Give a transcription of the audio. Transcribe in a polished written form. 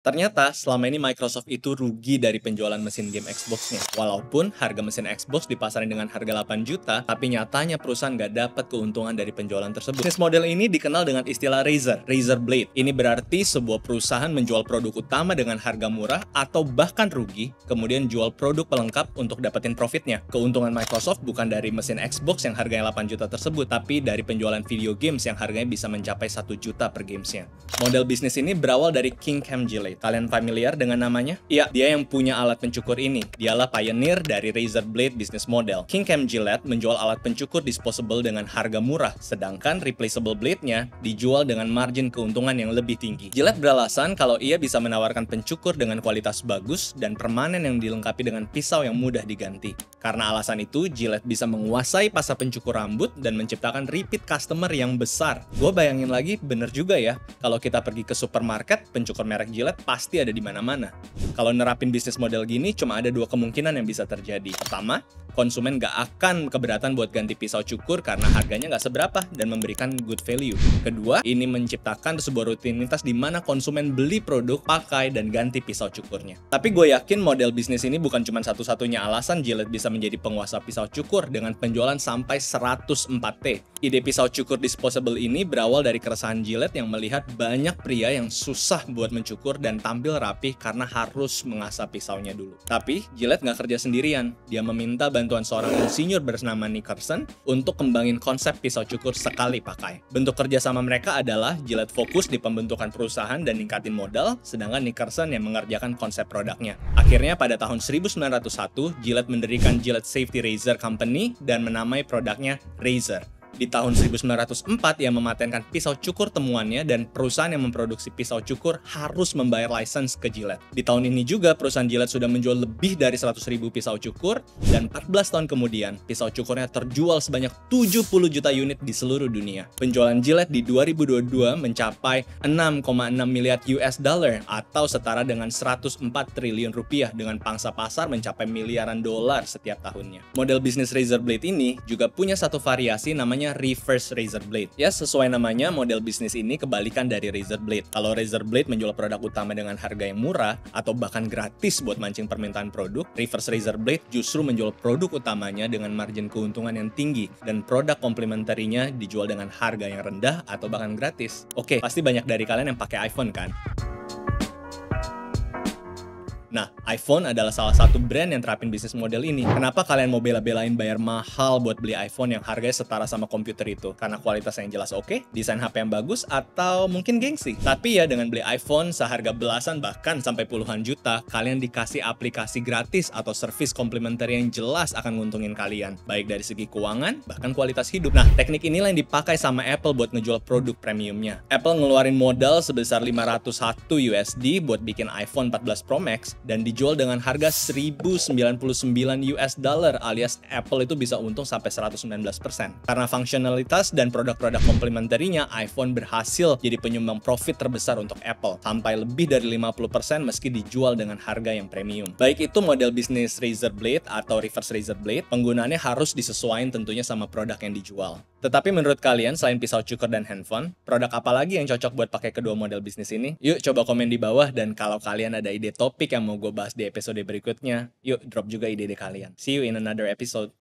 Ternyata selama ini Microsoft itu rugi dari penjualan mesin game Xbox-nya. Walaupun harga mesin Xbox dipasarin dengan harga 8 juta, tapi nyatanya perusahaan nggak dapat keuntungan dari penjualan tersebut. Bisnis model ini dikenal dengan istilah Razer Blade. Ini berarti sebuah perusahaan menjual produk utama dengan harga murah atau bahkan rugi, kemudian jual produk pelengkap untuk dapetin profitnya. Keuntungan Microsoft bukan dari mesin Xbox yang harganya 8 juta tersebut, tapi dari penjualan video games yang harganya bisa mencapai 1 juta per gamesnya. Model bisnis ini berawal dari King Cam Gillette. Kalian familiar dengan namanya? Iya, dia yang punya alat pencukur ini. Dialah pioneer dari Razer Blade business model. King Cam Gillette menjual alat pencukur disposable dengan harga murah, sedangkan replaceable blade-nya dijual dengan margin keuntungan yang lebih tinggi. Gillette beralasan kalau ia bisa menawarkan pencukur dengan kualitas bagus dan permanen yang dilengkapi dengan pisau yang mudah diganti. Karena alasan itu, Gillette bisa menguasai pasar pencukur rambut dan menciptakan repeat customer yang besar. Gue bayangin lagi, bener juga ya, kalau kita pergi ke supermarket, pencukur merek Gillette pasti ada di mana-mana. Kalau nerapin bisnis model gini, cuma ada dua kemungkinan yang bisa terjadi. Pertama, konsumen nggak akan keberatan buat ganti pisau cukur karena harganya nggak seberapa dan memberikan good value. Kedua, ini menciptakan sebuah rutinitas di mana konsumen beli produk, pakai, dan ganti pisau cukurnya. Tapi gue yakin model bisnis ini bukan cuma satu-satunya alasan Gillette bisa menjadi penguasa pisau cukur dengan penjualan sampai 104T. Ide pisau cukur disposable ini berawal dari keresahan Gillette yang melihat banyak pria yang susah buat mencukur dan tampil rapih karena harus mengasah pisaunya dulu. Tapi, Gillette nggak kerja sendirian. Dia meminta bantuan seorang insinyur bernama Nickerson untuk kembangin konsep pisau cukur sekali pakai. Bentuk kerjasama mereka adalah Gillette fokus di pembentukan perusahaan dan ningkatin modal, sedangkan Nickerson yang mengerjakan konsep produknya. Akhirnya pada tahun 1901, Gillette mendirikan Gillette Safety Razor Company dan menamai produknya Razor. Di tahun 1904, ia mematenkan pisau cukur temuannya dan perusahaan yang memproduksi pisau cukur harus membayar lisensi ke Gillette. Di tahun ini juga, perusahaan Gillette sudah menjual lebih dari 100.000 pisau cukur, dan 14 tahun kemudian, pisau cukurnya terjual sebanyak 70 juta unit di seluruh dunia. Penjualan Gillette di 2022 mencapai 6,6 miliar US dollar atau setara dengan 104 triliun rupiah dengan pangsa pasar mencapai miliaran dolar setiap tahunnya. Model bisnis Razer Blade ini juga punya satu variasi namanya reverse Razer Blade. Ya, sesuai namanya, model bisnis ini kebalikan dari Razer Blade. Kalau Razer Blade menjual produk utama dengan harga yang murah atau bahkan gratis buat mancing permintaan produk, reverse Razer Blade justru menjual produk utamanya dengan margin keuntungan yang tinggi dan produk komplementarinya dijual dengan harga yang rendah atau bahkan gratis. Oke, pasti banyak dari kalian yang pakai iPhone kan? Nah, iPhone adalah salah satu brand yang terapin bisnis model ini. Kenapa kalian mau bela-belain bayar mahal buat beli iPhone yang harganya setara sama komputer itu? Karena kualitas yang jelas oke, desain HP yang bagus, atau mungkin gengsi? Tapi ya, dengan beli iPhone seharga belasan bahkan sampai puluhan juta, kalian dikasih aplikasi gratis atau service komplementer yang jelas akan nguntungin kalian. Baik dari segi keuangan, bahkan kualitas hidup. Nah, teknik inilah yang dipakai sama Apple buat ngejual produk premiumnya. Apple ngeluarin modal sebesar 501 USD buat bikin iPhone 14 Pro Max, dan dijual dengan harga 1099 US dollar alias Apple itu bisa untung sampai 119%. Karena fungsionalitas dan produk-produk komplementarinya, iPhone berhasil jadi penyumbang profit terbesar untuk Apple, sampai lebih dari 50% meski dijual dengan harga yang premium. Baik itu model bisnis Razer Blade atau reverse Razer Blade, penggunaannya harus disesuaikan tentunya sama produk yang dijual. Tetapi menurut kalian, selain pisau cukur dan handphone, produk apa lagi yang cocok buat pakai kedua model bisnis ini? Yuk coba komen di bawah, dan kalau kalian ada ide topik yang mau gue bahas di episode berikutnya, yuk drop juga ide-ide kalian. See you in another episode.